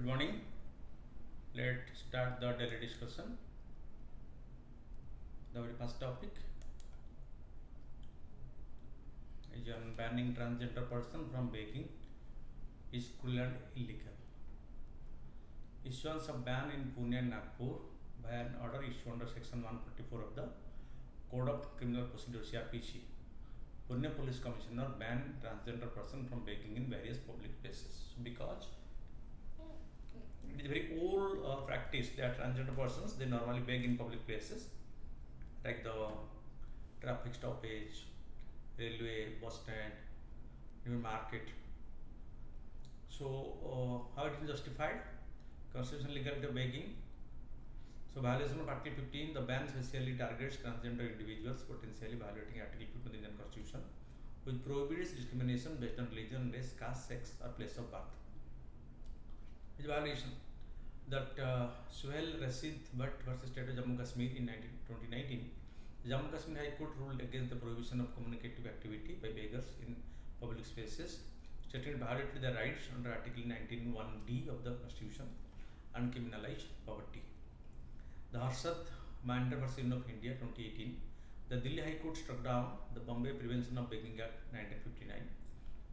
morning. Let's start the daily discussion. The very first topic is on banning transgender person from begging is cruel and illegal. Issuance of ban in Pune and Nagpur by an order issued under section 144 of the Code of Criminal Procedure (CRPC). Pune Police Commissioner banned transgender person from begging in various public places because it is a very old practice that transgender persons they normally beg in public places like the traffic stoppage, railway, bus stand, even market. So how it is justified? Constitutional legality of begging. So violation of Article 15, the ban specially targets transgender individuals potentially violating Article 15 of the Indian Constitution, which prohibits discrimination based on religion, race, caste, sex, or place of birth. Which violation? That Suhail Rashid Bhatt versus State of Jammu Kashmir in 2019, Jammu Kashmir High Court ruled against the prohibition of communicative activity by beggars in public spaces, stating it violated their rights under Article 19(1)(d) of the Constitution and criminalized poverty. The Harshad Mander versus Union of India 2018, the Delhi High Court struck down the Bombay Prevention of Begging Act 1959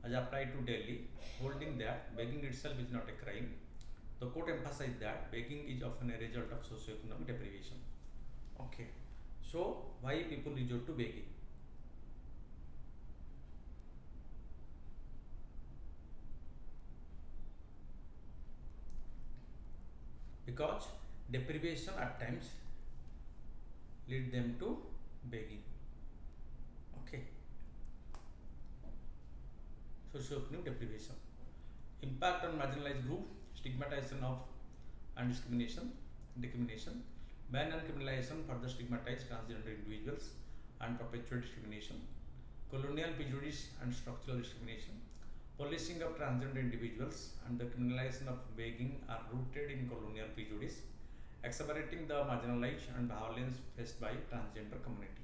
as applied to Delhi, holding that begging itself is not a crime. The court emphasized that begging is often a result of socio-economic deprivation. Okay, so why people resort to begging? Because deprivation at times lead them to begging. Okay, socio-economic deprivation. Impact on marginalized group, stigmatization of and discrimination. Ban and criminalization further stigmatize transgender individuals and perpetuate discrimination. Colonial prejudice and structural discrimination. Policing of transgender individuals and the criminalization of begging are rooted in colonial prejudice, exacerbating the marginalized and violence faced by transgender community.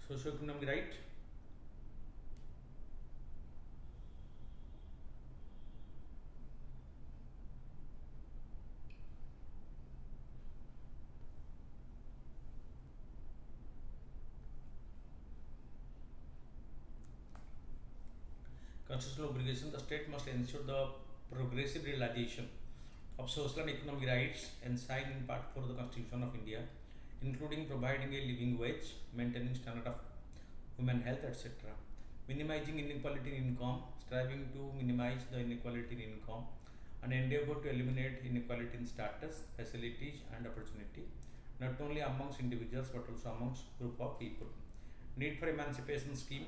Socio-economic right. Constitutional obligation, the state must ensure the progressive realization of social and economic rights enshrined in Part 4 of the Constitution of India, including providing a living wage, maintaining standard of human health, etc., minimizing inequality in income, striving to minimize the inequality in income, and endeavor to eliminate inequality in status, facilities, and opportunity, not only amongst individuals but also amongst group of people. Need for emancipation scheme,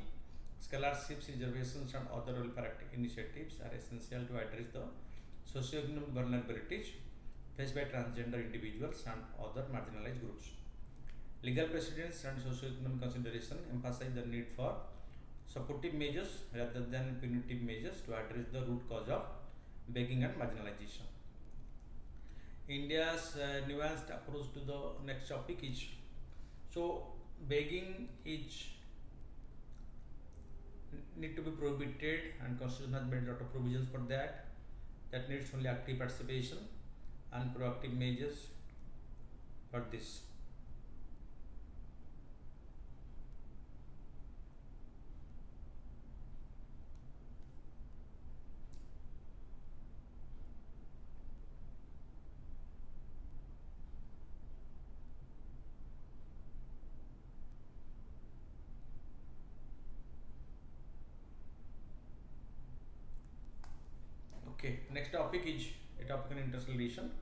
scholarships, reservations, and other welfare initiatives are essential to address the socio-economic vulnerabilities faced by transgender individuals and other marginalized groups. Legal precedents and socio-economic consideration emphasize the need for supportive measures rather than punitive measures to address the root cause of begging and marginalization. India's nuanced approach to the next topic is, so begging is need to be prohibited and Constitution has made a lot of provisions for that. That needs only active participation and proactive measures for this. Okay, next topic is a topic on international relation.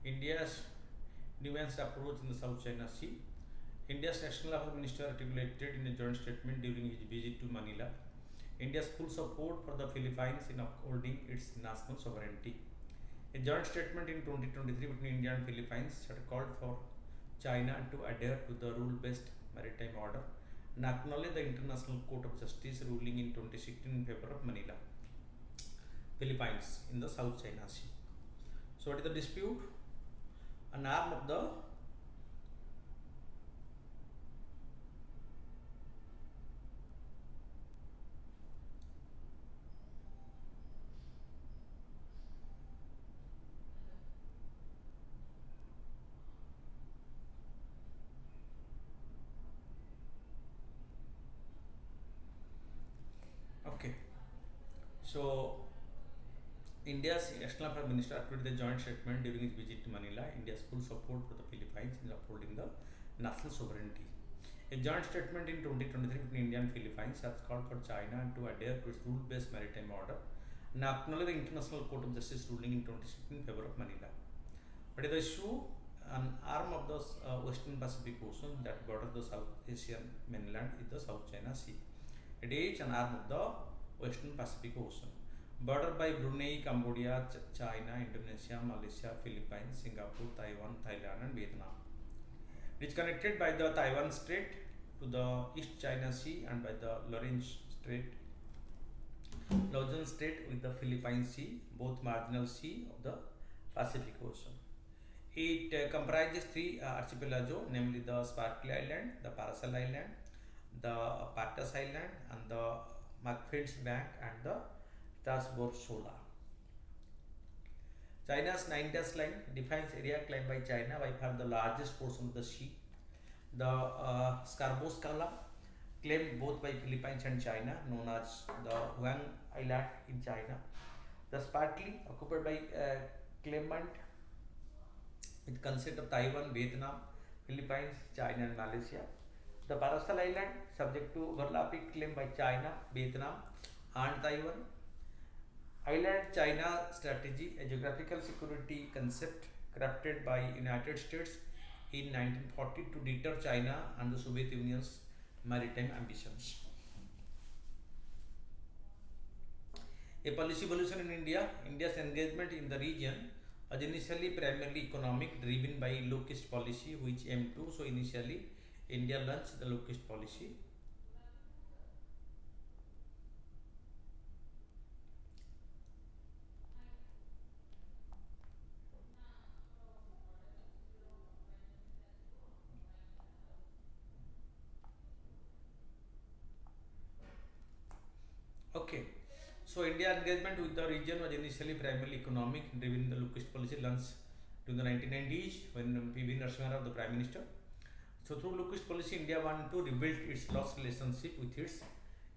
India's nuanced approach in the South China Sea. India's National Affairs Minister articulated in a joint statement during his visit to Manila India's full support for the Philippines in upholding its national sovereignty. A joint statement in 2023 between India and Philippines had called for China to adhere to the rule-based maritime order and acknowledge the International Court of Justice ruling in 2016 in favor of Manila, Philippines in the South China Sea. So what is the dispute? An arm of the So India's External Affairs Minister accorded the joint statement during his visit to Manila. India's full support for the Philippines in upholding the national sovereignty. A joint statement in 2023 between India and Philippines has called for China to adhere to its rule-based maritime order and acknowledge the International Court of Justice ruling in 2016 in favor of Manila. But the issue, an arm of the Western Pacific Ocean that borders the South Asian mainland is the South China Sea. It is an arm of the Western Pacific Ocean, bordered by Brunei, Cambodia, China, Indonesia, Malaysia, Philippines, Singapore, Taiwan, Thailand, and Vietnam. It is connected by the Taiwan Strait to the East China Sea and by the Luzon Strait with the Philippine Sea, both marginal sea of the Pacific Ocean. It comprises three archipelago, namely the Sparkle Island, the Paracel Island, the Patas Island, and the McField's Bank and the Strasbourg Shola. China's 9-dash line defines area claimed by China by far the largest portion of the sea. The Scarborough Scala, claimed both by Philippines and China, known as the Huang Island in China. The Sparkle, occupied by claimant with consent of Taiwan, Vietnam, Philippines, China, and Malaysia. The Paracel Island, subject to overlapping claim by China, Vietnam, and Taiwan. Island China Strategy, a geographical security concept crafted by United States in 1940 to deter China and the Soviet Union's maritime ambitions. A policy evolution in India. India's engagement in the region was initially primarily economic, driven by low-cost policy, which aimed to. So initially, India launched the low-cost policy. Okay, so India engagement with the region was initially primarily economic, driven the low-cost policy launched during the 1990s when P.V. Narasimha Rao was the Prime Minister. So through low-cost policy, India wanted to rebuild its lost relationship with its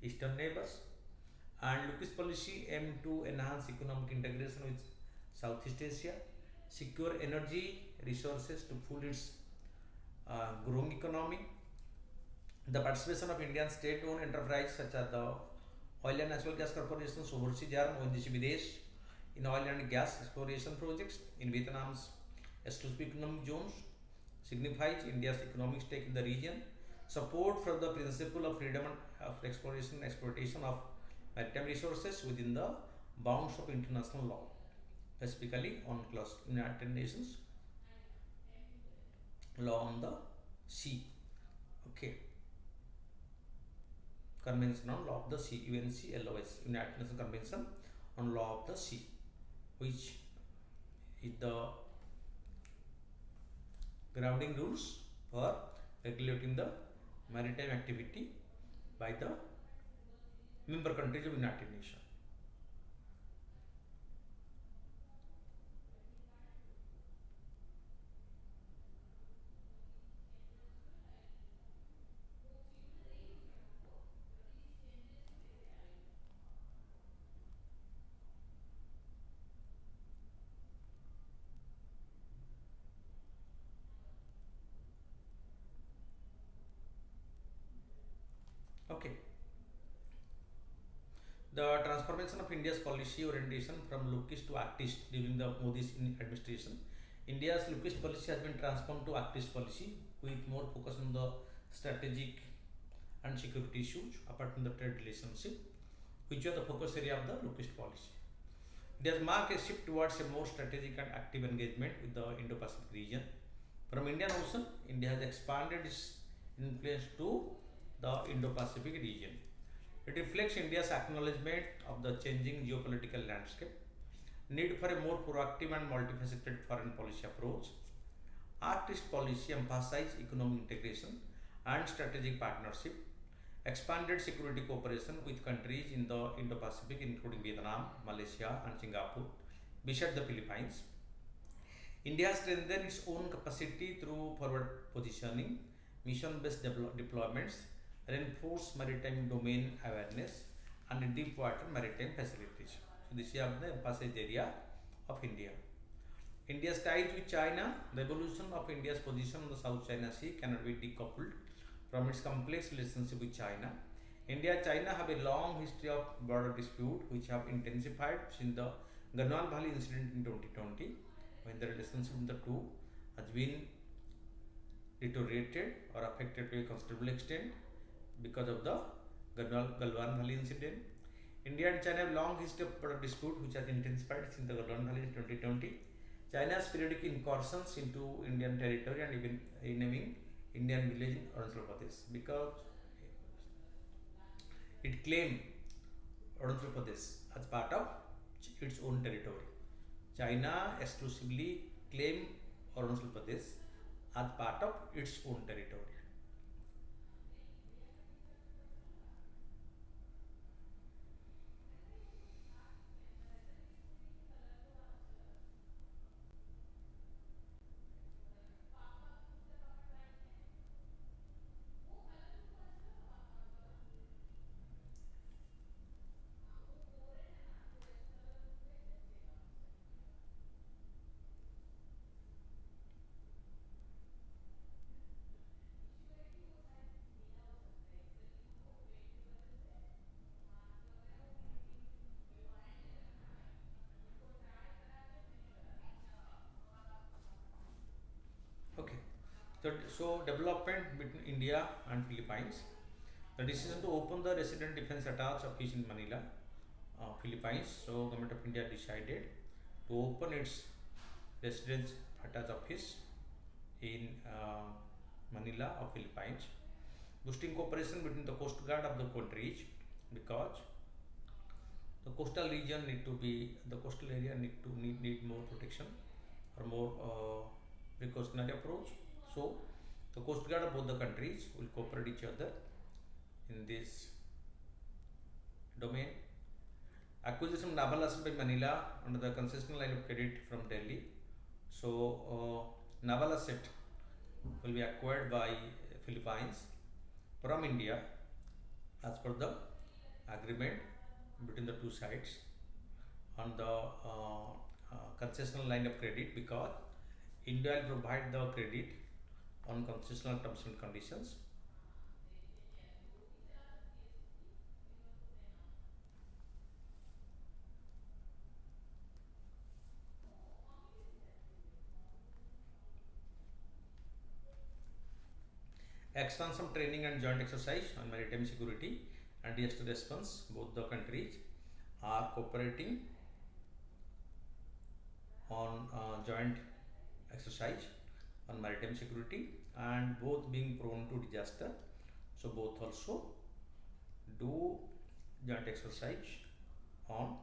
eastern neighbors, and low-cost policy aimed to enhance economic integration with Southeast Asia, secure energy resources to fuel its growing economy. The participation of Indian state-owned enterprises such as the Oil and Natural Gas Corporation's overseas arm ONGC Videsh in oil and gas exploration projects in Vietnam's exclusive economic zones signifies India's economic stake in the region. Support for the principle of freedom of exploration and exploitation of maritime resources within the bounds of international law, specifically on United Nations law on the sea. Okay. Convention on Law of the Sea, UNCLOS, United Nations Convention on Law of the Sea, which is the grounding rules for regulating the maritime activity by the member countries of United Nations. Okay. The transformation of India's policy orientation from low-cost to activist during the Modi's administration. India's low-cost policy has been transformed to activist policy with more focus on the strategic and security issues apart from the trade relationship, which are the focus area of the low-cost policy. It has marked a shift towards a more strategic and active engagement with the Indo-Pacific region. From Indian Ocean, India has expanded its influence to the Indo-Pacific region. It reflects India's acknowledgement of the changing geopolitical landscape, need for a more proactive and multifaceted foreign policy approach. Activist policy emphasizes economic integration and strategic partnership, expanded security cooperation with countries in the Indo-Pacific including Vietnam, Malaysia and Singapore, besides the Philippines. India has strengthened its own capacity through forward positioning, mission-based deployments, reinforced maritime domain awareness and deep water maritime facilities. So this is the emphasis area of India. India's ties with China. The evolution of India's position on the South China Sea cannot be decoupled from its complex relationship with China. India and China have a long history of border dispute which have intensified since the Ganwan Valley incident in 2020, when the relationship between the two has been deteriorated or affected to a considerable extent because of the Galwan Valley incident. India and China have long history of border dispute which has intensified since the Galwan Valley in 2020. China's periodic incursions into Indian territory and even renaming Indian village in Arunachal Pradesh, because it claimed Arunachal Pradesh as part of its own territory. China exclusively claimed Arunachal Pradesh as part of its own territory. Okay. So development between India and Philippines. The decision to open the resident defense attached office in Manila, Philippines. So government of India decided to open its residence attached office in Manila of Philippines, boosting cooperation between the coast guard of the countries, because the coastal region need to be the coastal area need more protection or more precautionary approach. So the coast guard of both the countries will cooperate each other in this domain. Acquisition of naval asset by Manila under the concessional line of credit from Delhi. So naval asset will be acquired by Philippines from India as per the agreement between the two sides on the concessional line of credit, because India will provide the credit on concessional terms and conditions. Expansion training and joint exercise on maritime security and disaster response. Both the countries are cooperating on joint exercise on maritime security, and both being prone to disaster. So both also do joint exercise on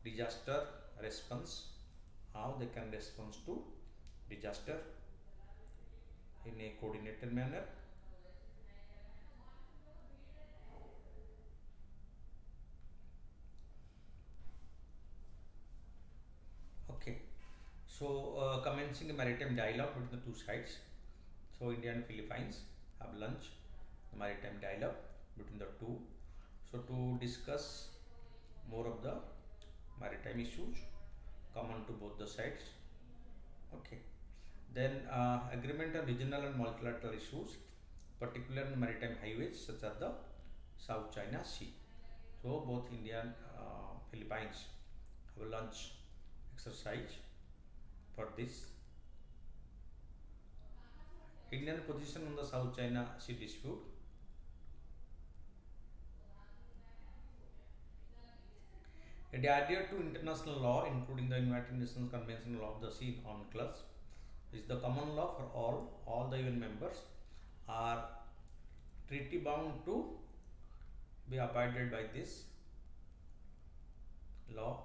disaster response, how they can respond to disaster in a coordinated manner. Okay, so commencing a maritime dialogue between the two sides. So India and Philippines have launched a maritime dialogue between the two. So to discuss more of the maritime issues common to both the sides. Okay. Then agreement on regional and multilateral issues, particularly maritime highways such as the South China Sea. So both India and Philippines have launched exercise for this. Indian position on the South China Sea dispute. It adhered to international law, including the United Nations Convention Law of the Sea on UNCLOS, which is the common law for all. All the UN members are treaty bound to be abided by this law.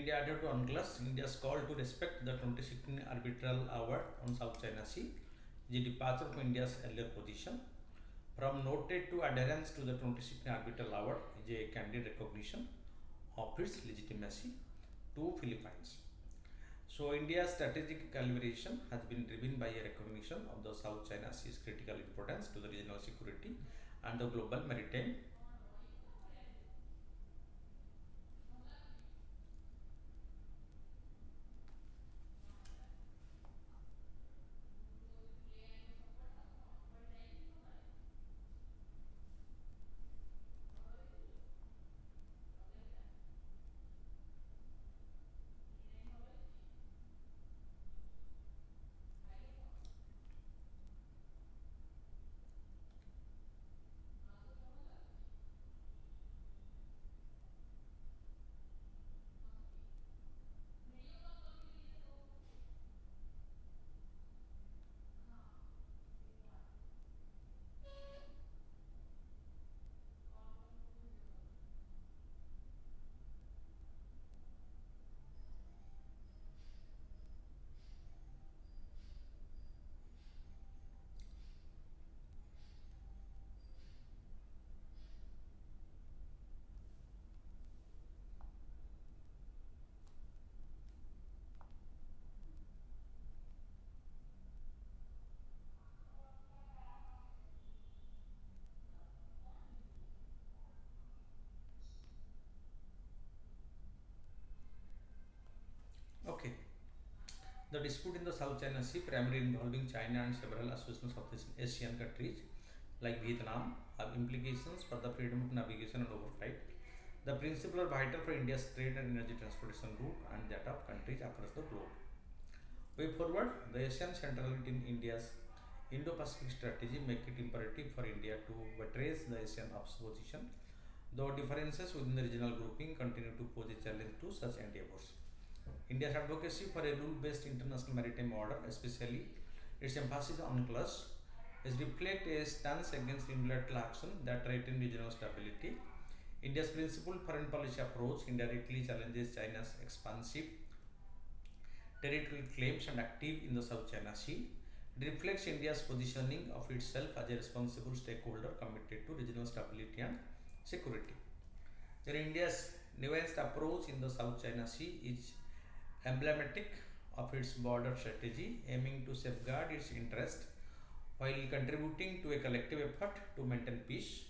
India adhered to UNCLOS, India's call to respect the 2016 arbitral award on South China Sea is a departure from India's earlier position. From noted to adherence to the 2016 arbitral award is a candid recognition of its legitimacy to Philippines. So India's strategic calibration has been driven by a recognition of the South China Sea's critical importance to the regional security and the global maritime. Okay. The dispute in the South China Sea, primarily involving China and several associations of these Asian countries like Vietnam, have implications for the freedom of navigation and overflight. The principles are vital for India's trade and energy transportation route and that of countries across the globe. Way forward, the Asian centrality in India's Indo-Pacific strategy make it imperative for India to buttress the Asian opposition, though differences within the regional grouping continue to pose a challenge to such endeavors. India's advocacy for a rule-based international maritime order, especially its emphasis on clause, is reflect a stance against unilateral action that threaten regional stability. India's principled foreign policy approach indirectly challenges China's expansive territorial claims and active in the South China Sea. It reflects India's positioning of itself as a responsible stakeholder committed to regional stability and security. Then India's nuanced approach in the South China Sea is emblematic of its border strategy, aiming to safeguard its interest while contributing to a collective effort to maintain peace.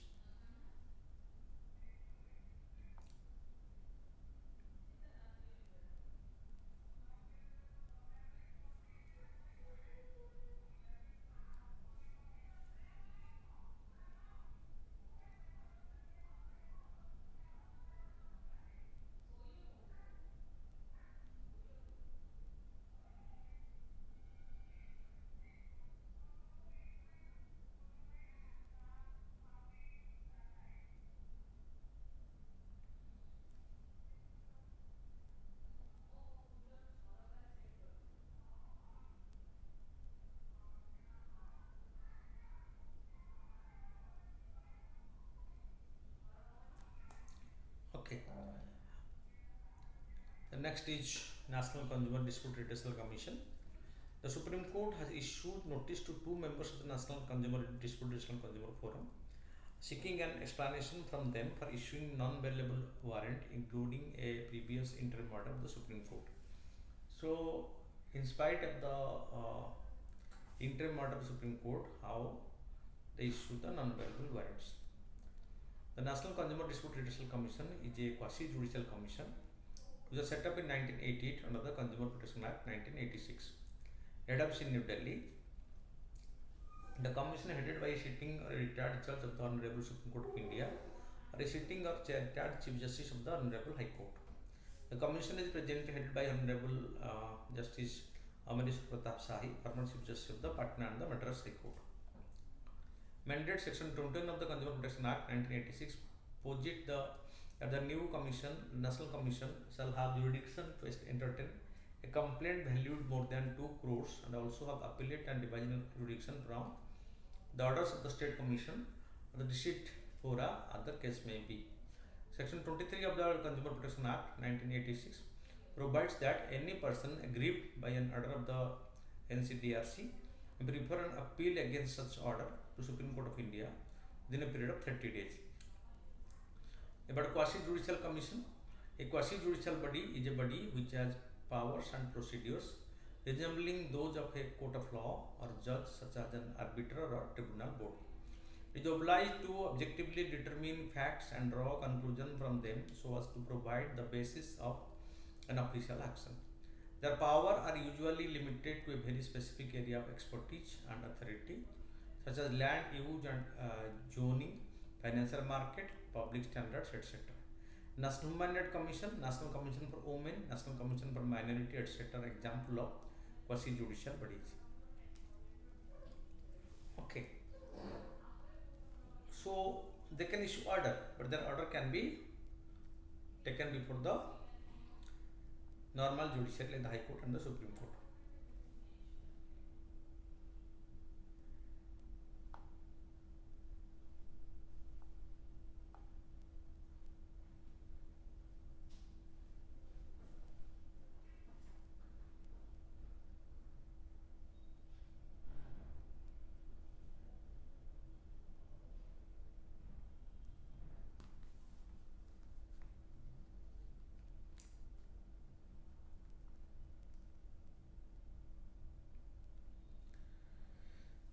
Okay. The next is National Consumer Dispute Redressal Commission. The Supreme Court has issued notice to two members of the National Consumer Dispute Redressal Consumer Forum, seeking an explanation from them for issuing non-bailable warrant, including a previous interim order of the Supreme Court. So, in spite of the interim order of the Supreme Court, how they issue the non-bailable warrants. The National Consumer Dispute Redressal Commission is a quasi-judicial commission which was set up in 1988 under the Consumer Protection Act 1986. Head office in New Delhi. The commission headed by a sitting or a retired judge of the Honorable Supreme Court of India or a sitting or retired Chief Justice of the Honorable High Court. The commission is presently headed by Honorable Justice Amaresh Pratap Sahi, former Chief Justice of the Patna and the Madras High Court. Mandate Section 21 of the Consumer Protection Act 1986 posit that the new commission, National Commission, shall have jurisdiction to entertain a complaint valued more than 2 crores and also have appellate and divisional jurisdiction from the orders of the State Commission or the district fora, other case may be. Section 23 of the Consumer Protection Act 1986 provides that any person aggrieved by an order of the NCDRC may prefer an appeal against such order to Supreme Court of India within a period of 30 days. About quasi-judicial commission, a quasi-judicial body is a body which has powers and procedures resembling those of a court of law or judge such as an arbiter or tribunal board. It is obliged to objectively determine facts and draw conclusions from them so as to provide the basis of an official action. Their power are usually limited to a very specific area of expertise and authority such as land use and zoning, financial market, public standards, etc. National Human Rights Commission, National Commission for Women, National Commission for Minority, etc. Example of quasi-judicial bodies. Okay. So they can issue order, but their order can be taken before the normal judiciary like the High Court and the Supreme Court.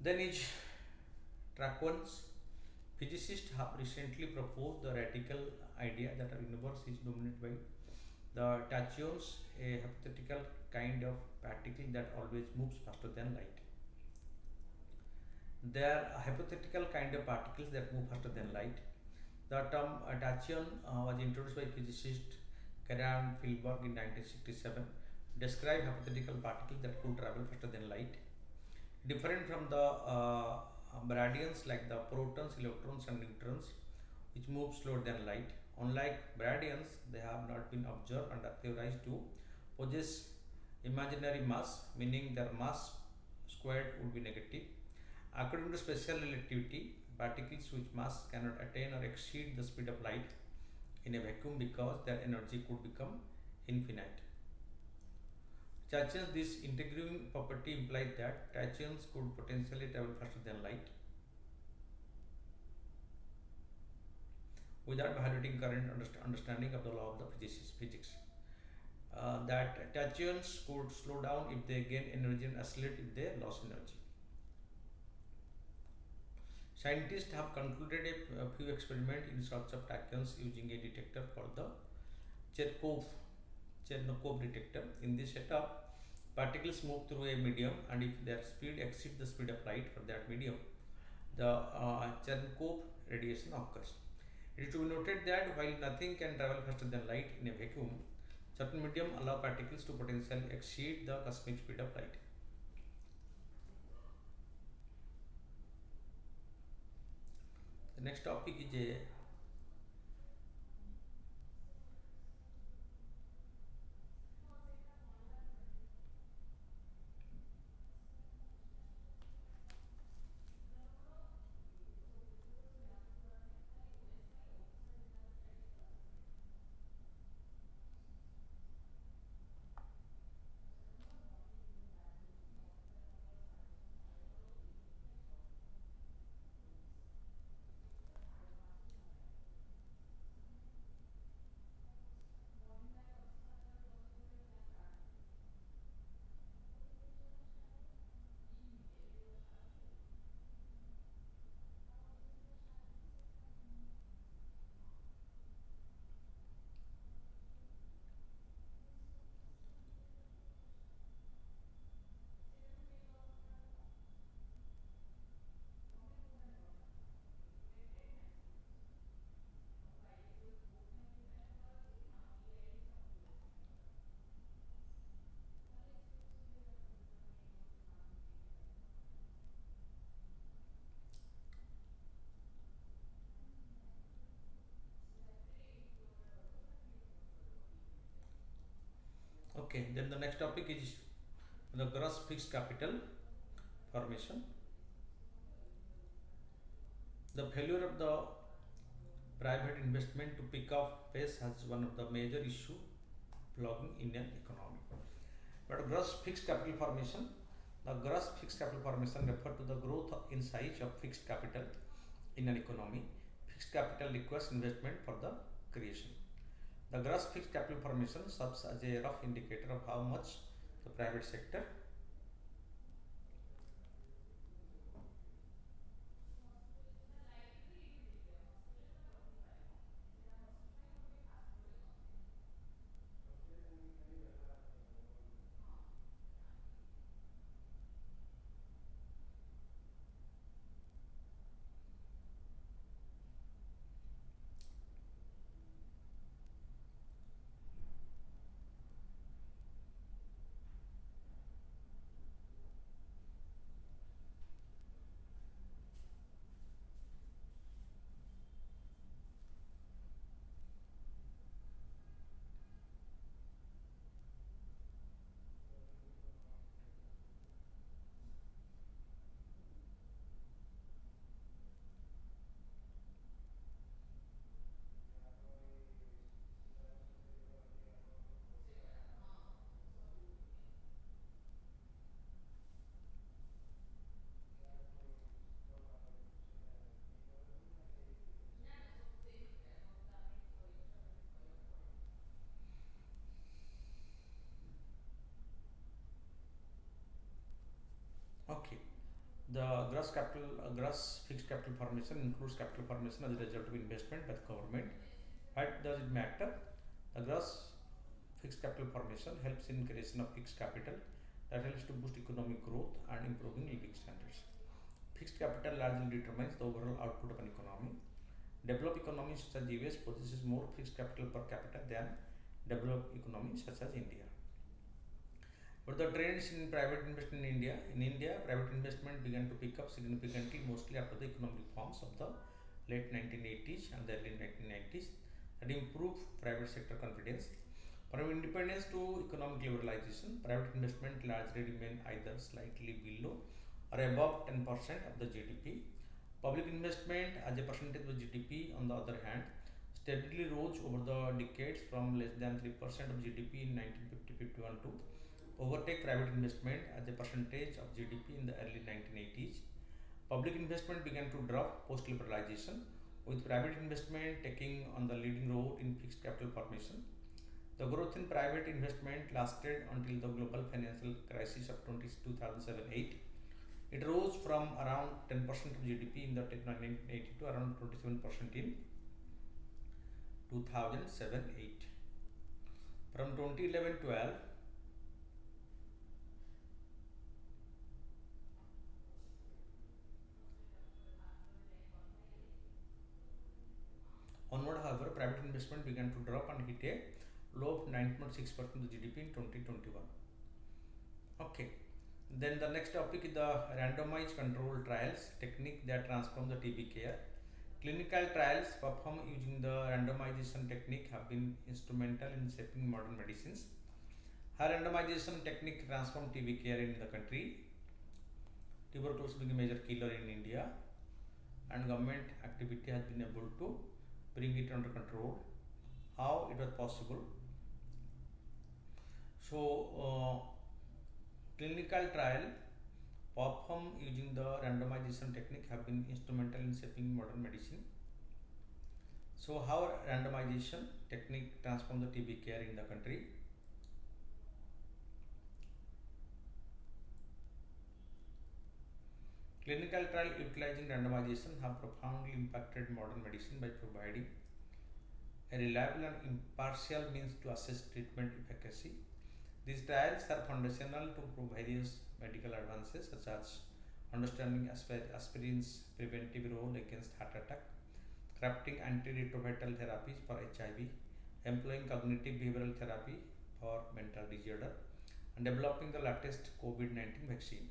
Then is Traquans. Physicists have recently proposed the radical idea that our universe is dominated by the tachyons, a hypothetical kind of particle that always moves faster than light. They are hypothetical kind of particles that move faster than light. The term tachyon was introduced by physicist Karen Filberg in 1967. Describe hypothetical particles that could travel faster than light. Different from the baryons like the protons, electrons and neutrons which move slower than light. Unlike baryons, they have not been observed and are theorized to possess imaginary mass, meaning their mass squared would be negative. According to special relativity, particles whose mass cannot attain or exceed the speed of light in a vacuum because their energy could become infinite. Tachyons, this integrating property implies that tachyons could potentially travel faster than light without violating current understanding of the law of the physics. That tachyons could slow down if they gain energy and accelerate if they lose energy. Scientists have concluded a few experiments in search of tachyons using a detector called the Chernikov detector. In this setup, particles move through a medium, and if their speed exceeds the speed of light for that medium, the Chernikov radiation occurs. It is to be noted that while nothing can travel faster than light in a vacuum, certain medium allow particles to potentially exceed the cosmic speed of light. The next topic is a okay. Then the next topic is the gross fixed capital formation. The failure of the private investment to pick up pace has one of the major issues plugging Indian economy. But gross fixed capital formation. The gross fixed capital formation refers to the growth in size of fixed capital in an economy. Fixed capital requires investment for the creation. The gross fixed capital formation serves as a rough indicator of how much the private sector okay. The gross fixed capital formation includes capital formation as a result of investment by the government. Why does it matter? The gross fixed capital formation helps in creation of fixed capital that helps to boost economic growth and improving living standards. Fixed capital largely determines the overall output of an economy. Developed economies such as US possesses more fixed capital per capita than developed economies such as India. But the trends in private investment in India, private investment began to pick up significantly mostly after the economic reforms of the late 1980s and the early 1990s that improved private sector confidence. From independence to economic liberalization, private investment largely remained either slightly below or above 10% of the GDP. Public investment as a percentage of GDP, on the other hand, steadily rose over the decades from less than 3% of GDP in 1950-51 to overtake private investment as a percentage of GDP in the early 1980s. Public investment began to drop post liberalization, with private investment taking on the leading role in fixed capital formation. The growth in private investment lasted until the global financial crisis of 2007-8. It rose from around 10% of GDP in the 1980 to around 27% in 2007-8. From 2011-12, onward, however, private investment began to drop and hit a low of 9.6% of GDP in 2021. Okay. Then the next topic is the randomized control trials technique that transform the TB care. Clinical trials performed using the randomization technique have been instrumental in shaping modern medicines. How randomization technique transformed TB care in the country? Tuberculosis being a major killer in India, and government activity has been able to bring it under control. How it was possible? So, clinical trial performed using the randomization technique have been instrumental in shaping modern medicine. So, how randomization technique transformed the TB care in the country? Clinical trial utilizing randomization have profoundly impacted modern medicine by providing a reliable and impartial means to assess treatment efficacy. These trials are foundational to various medical advances such as understanding aspirin's preventive role against heart attack, crafting antiretroviral therapies for HIV, employing cognitive behavioral therapy for mental disorder, and developing the latest COVID-19 vaccine.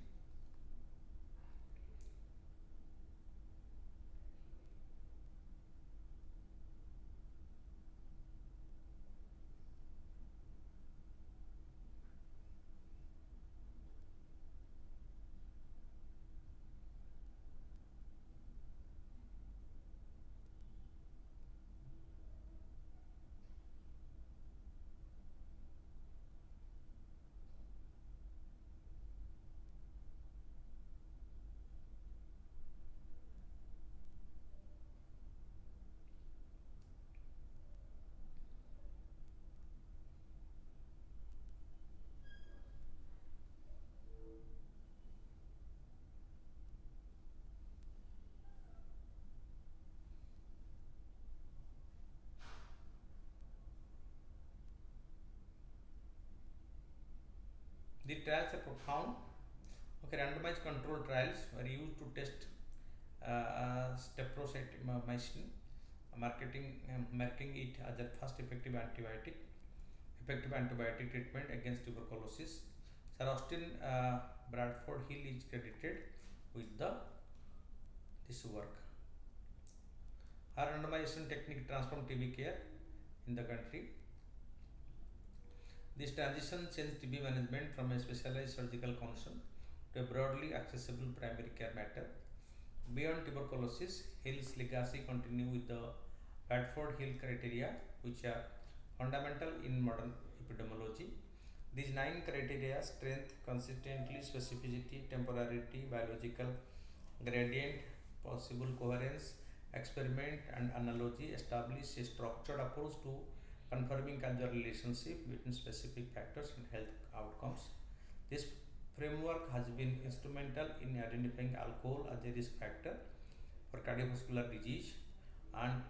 trials are profound. Okay, randomized control trials were used to test streptomycin, marking it as the first effective antibiotic treatment against tuberculosis. Sir Austin Bradford Hill is credited with this work. Her randomization technique transformed TB care in the country. This transition changed TB management from a specialized surgical concern to a broadly accessible primary care matter. Beyond tuberculosis, Hill's legacy continues with the Bradford Hill criteria, which are fundamental in modern epidemiology. These 9 criteria: strength, consistency, specificity, temporality, biological gradient, possible coherence, experiment, and analogy establish a structured approach to confirming causal relationship between specific factors and health outcomes. This framework has been instrumental in identifying alcohol as a risk factor for cardiovascular disease and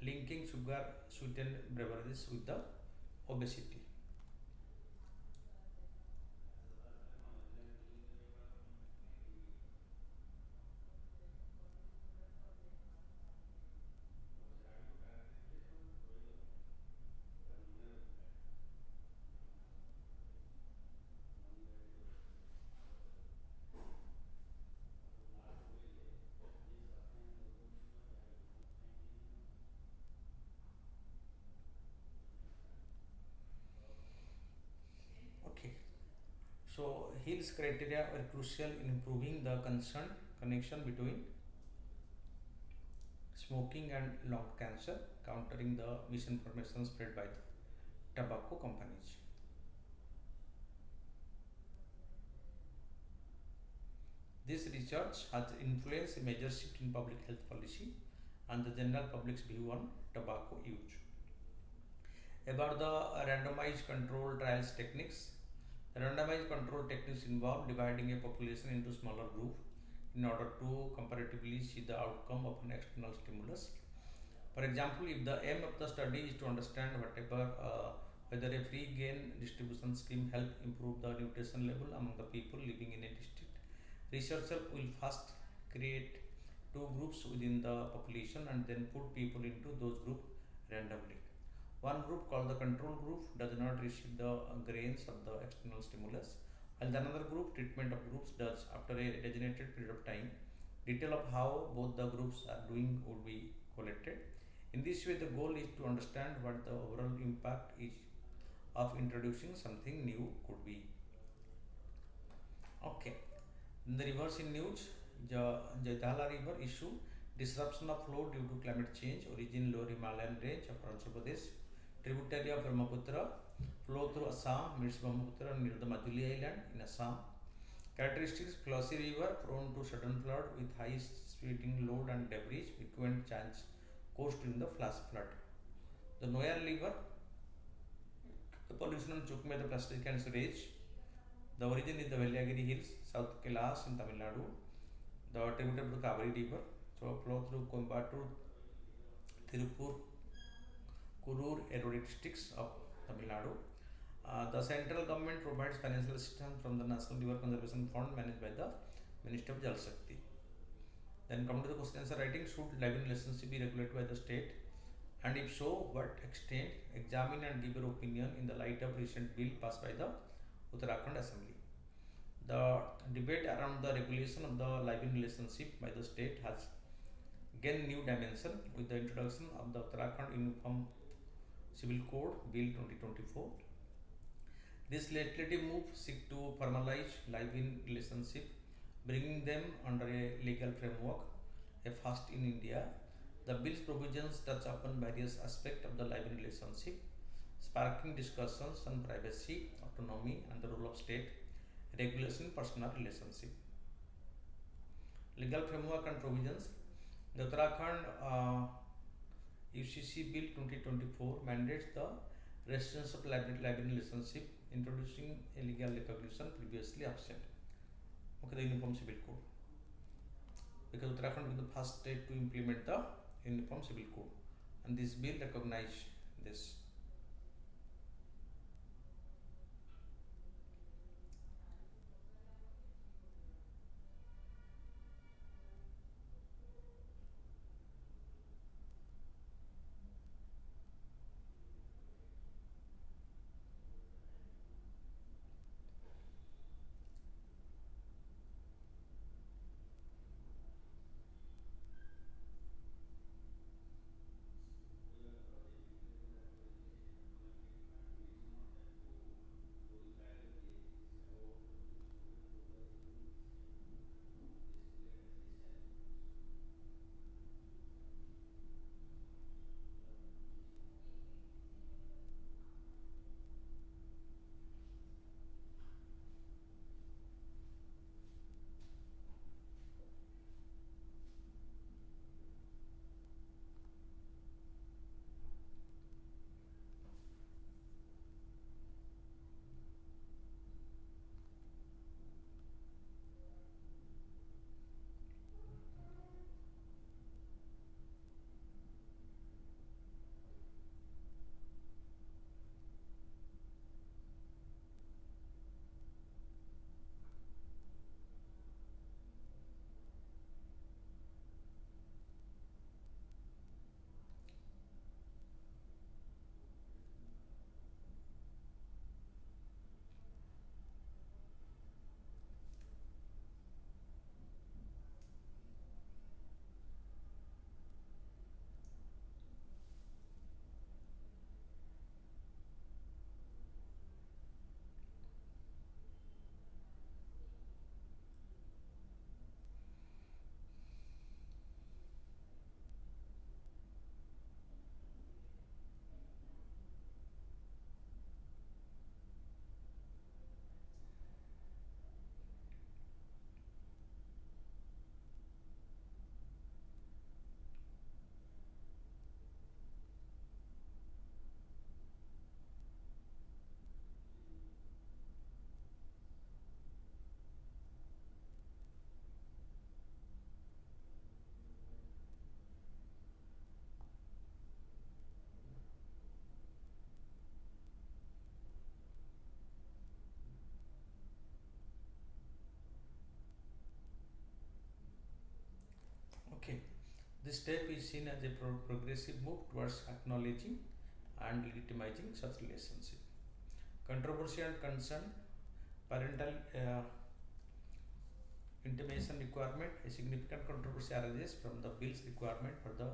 linking sugar sweetened beverages with the obesity. Okay, so Hill's criteria were crucial in improving the connection between smoking and lung cancer, countering the misinformation spread by the tobacco companies. This research has influenced a major shift in public health policy and the general public's view on tobacco use. About the randomized control trials techniques. The randomized control techniques involve dividing a population into smaller groups in order to comparatively see the outcome of an external stimulus. For example, if the aim of the study is to understand whether a free gain distribution scheme help improve the nutrition level among the people living in a district, researchers will first create 2 groups within the population and then put people into those groups randomly. One group, called the control group, does not receive the gains of the external stimulus, while the another group, treatment of groups, does. After a designated period of time, detail of how both the groups are doing would be collected. In this way, the goal is to understand what the overall impact is of introducing something new could be. Okay, in the rivers in news, the Jaitala River issue, disruption of flow due to climate change, origin lower Himalayan range of Arunachal Pradesh, tributary of Brahmaputra, flow through Assam, meets Brahmaputra near the Majuli Island in Assam. Characteristics: Flossie River prone to sudden flood with high sweeping load and debris, frequent change course during the flash flood. The Noyar River, the pollution and choking by the plastic and sewage. The origin is the Vellagiri Hills, South Kailash in Tamil Nadu. The tributary to Kaveri River, so flow through Coimbatore, Tirupur, Kurur, Erode districts of Tamil Nadu. The central government provides financial assistance from the National River Conservation Fund managed by the Ministry of Jal Shakti. Then come to the question answer writing. Should live-in relationship be regulated by the state? And if so, what extent? Examine and give your opinion in the light of recent bill passed by the Uttarakhand Assembly. The debate around the regulation of the live-in relationship by the state has gained new dimension with the introduction of the Uttarakhand Uniform Civil Code Bill 2024. This legislative move seeks to formalize live-in relationship, bringing them under a legal framework, a first in India. The bill's provisions touch upon various aspects of the live-in relationship, sparking discussions on privacy, autonomy, and the role of state regulation in personal relationship. Legal framework and provisions. The Uttarakhand UCC Bill 2024 mandates the residence of live-in relationship, introducing a legal recognition previously absent. Okay, the Uniform Civil Code. Because Uttarakhand was the first state to implement the Uniform Civil Code, and this bill recognizes this. This step is seen as a progressive move towards acknowledging and legitimizing such relationship. Controversy and concern. Parental intimation requirement. A significant controversy arises from the bill's requirement for the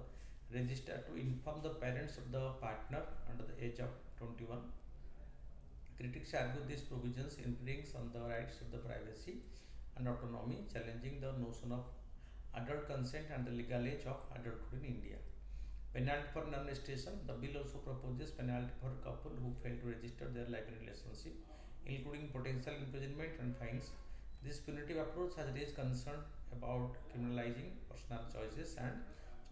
registrar to inform the parents of the partner under the age of 21. Critics argue these provisions infringe on the rights of the privacy and autonomy, challenging the notion of adult consent and the legal age of adulthood in India. Penalty for non-registration. The bill also proposes penalty for couple who fail to register their live-in relationship, including potential imprisonment and fines. This punitive approach has raised concern about criminalizing personal choices and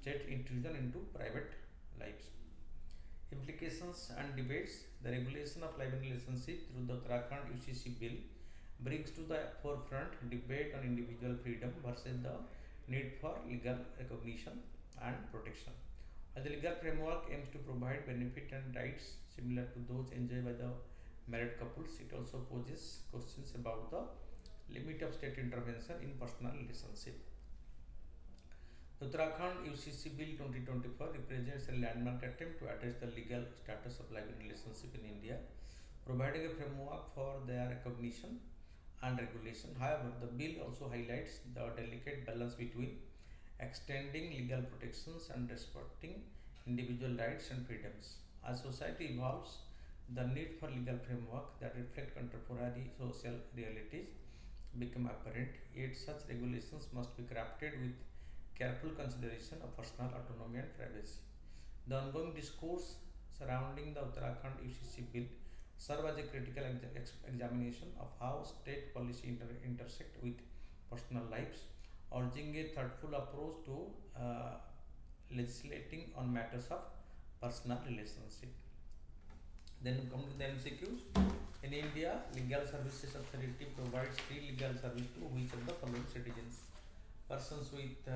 state intrusion into private lives. Implications and debates. The regulation of live-in relationship through the Uttarakhand UCC bill brings to the forefront debate on individual freedom versus the need for legal recognition and protection. While the legal framework aims to provide benefit and rights similar to those enjoyed by the married couples, it also poses questions about the limit of state intervention in personal relationship. The Uttarakhand UCC Bill 2024 represents a landmark attempt to address the legal status of live-in relationship in India, providing a framework for their recognition and regulation. However, the bill also highlights the delicate balance between extending legal protections and respecting individual rights and freedoms. As society evolves, the need for legal framework that reflect contemporary social realities become apparent, yet such regulations must be crafted with careful consideration of personal autonomy and privacy. The ongoing discourse surrounding the Uttarakhand UCC bill serve as a critical examination of how state policy intersect with personal lives, urging a thoughtful approach to legislating on matters of personal relationship. Then come to the MCQs. In India, Legal Services Authority provides free legal service to which of the following citizens: persons with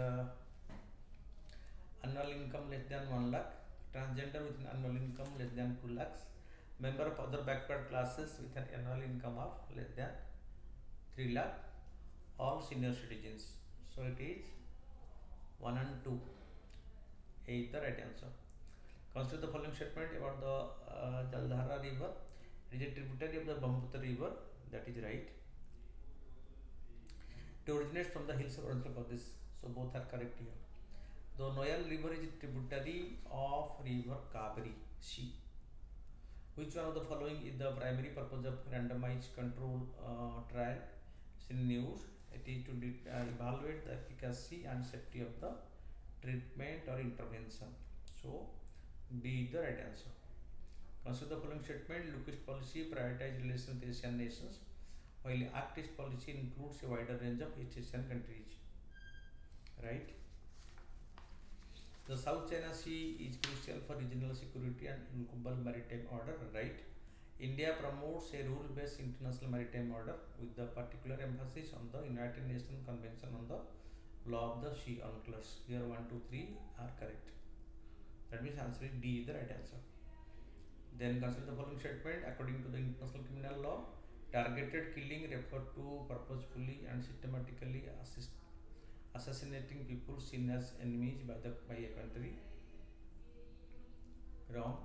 annual income less than 1 lakh, transgender with an annual income less than 2 lakhs, member of other backward classes with an annual income of less than 3 lakh, all senior citizens. So it is 1 and 2. A is the right answer. Consider the following statement about the Jaldhara river. It is a tributary of the Brahmaputra river. That is right. It originates from the hills of Arunachal Pradesh. So both are correct here. The Noyal river is a tributary of river Kaveri. C. Which one of the following is the primary purpose of randomized control trial? It's in news. It is to evaluate the efficacy and safety of the treatment or intervention. So B is the right answer. Consider the following statement. Look East policy prioritizes relations with Asian nations, while Act East policy includes a wider range of East Asian countries. Right? The South China Sea is crucial for regional security and global maritime order. Right? India promotes a rule-based international maritime order with the particular emphasis on the United Nations Convention on the Law of the Sea UNCLOS. Here 1, 2, 3 are correct. That means answer is D is the right answer. Then consider the following statement. According to the international criminal law, targeted killing refer to purposefully and systematically assassinating people seen as enemies by a country. Wrong.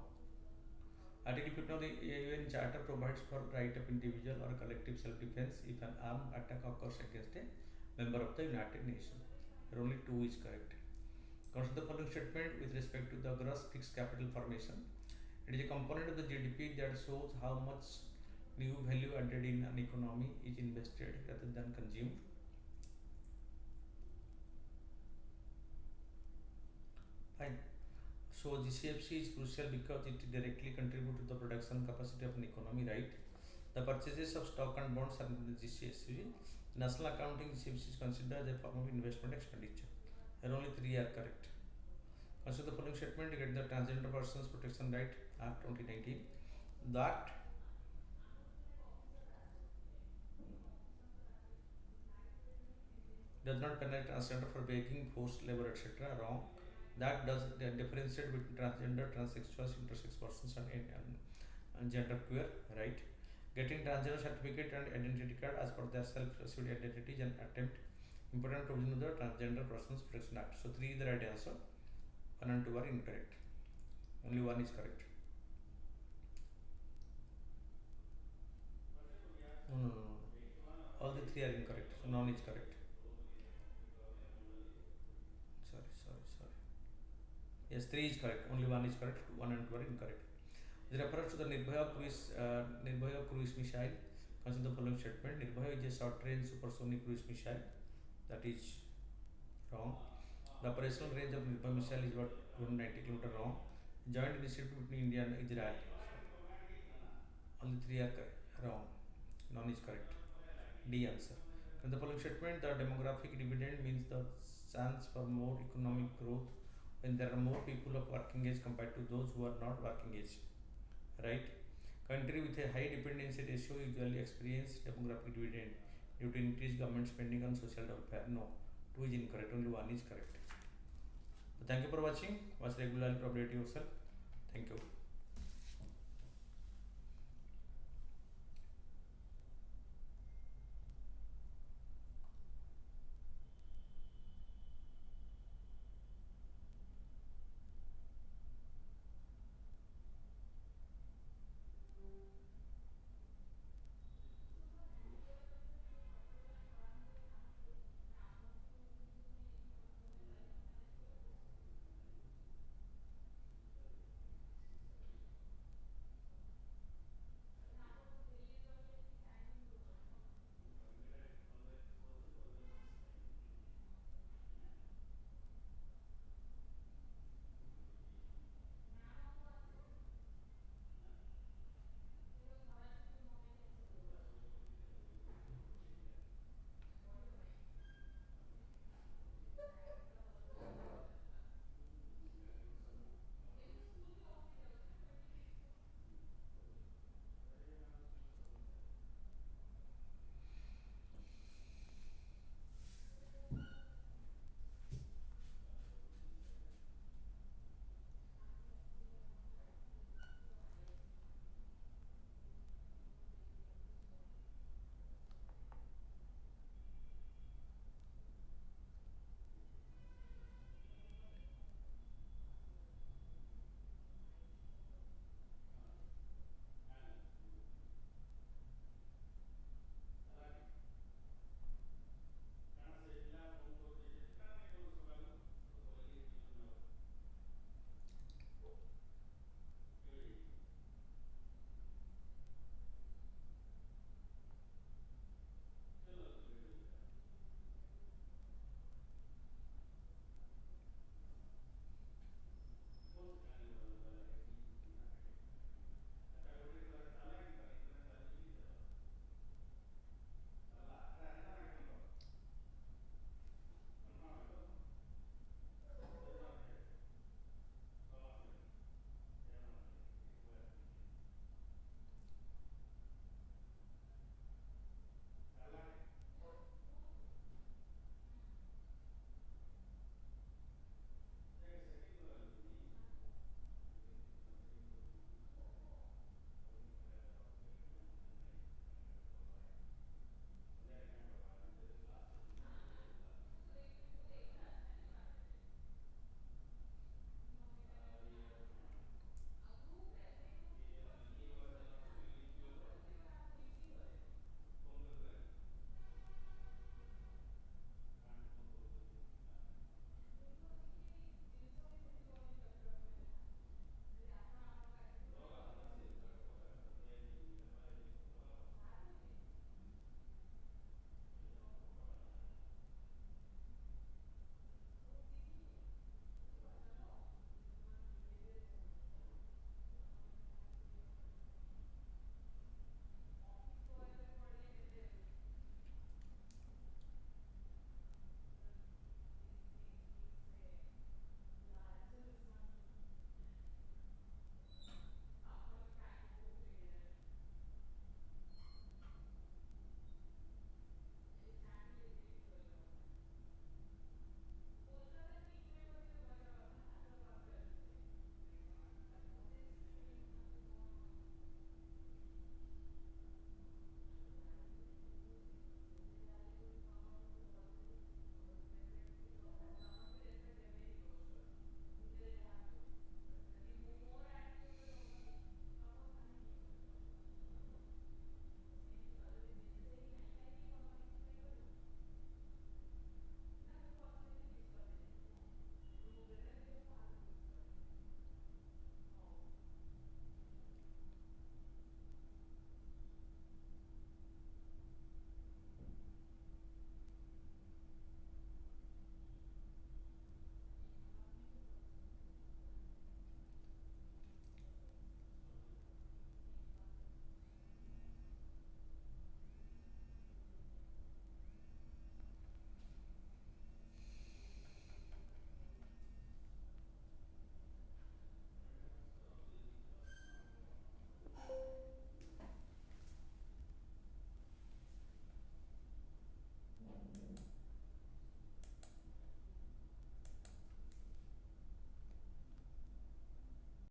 Article 15 of the UN Charter provides for right of individual or collective self-defense if an armed attack occurs against a member of the United Nations. Here only 2 is correct. Consider the following statement with respect to the gross fixed capital formation. It is a component of the GDP that shows how much new value added in an economy is invested rather than consumed. Fine. So GCFC is crucial because it directly contributes to the production capacity of an economy, right? The purchases of stock and bonds are in the GCFC. National accounting GCFC is considered as a form of investment expenditure. Here only 3 are correct. Consider the following statement regarding the Transgender Persons Protection Right Act 2019. That does not penalize transgender for begging, forced labor, etc. Wrong. That does differentiate between transgender, transsexuals, intersex persons and genderqueer. Right. Getting transgender certificate and identity card as per their self-received identity is an attempt important provision of the Transgender Persons Protection Act. So 3 is the right answer. 1 and 2 are incorrect. Only one is correct. No. All the three are incorrect. So none is correct. Sorry. Yes, 3 is correct. Only 1 is correct. 1 and 2 are incorrect. With reference to the Nirbhaya cruise missile, consider the following statement. Nirbhaya is a short-range supersonic cruise missile. That is wrong. The operational range of Nirbhaya missile is about 290 km. Wrong. Joint initiative between India and Israel. All the three are wrong. None is correct. D answer. In the following statement, the demographic dividend means the chance for more economic growth when there are more people of working age compared to those who are not working age. Right? Country with a high dependency ratio usually experience demographic dividend due to increased government spending on social welfare. No, 2 is incorrect. Only 1 is correct. So thank you for watching. Watch regularly to update yourself. Thank you.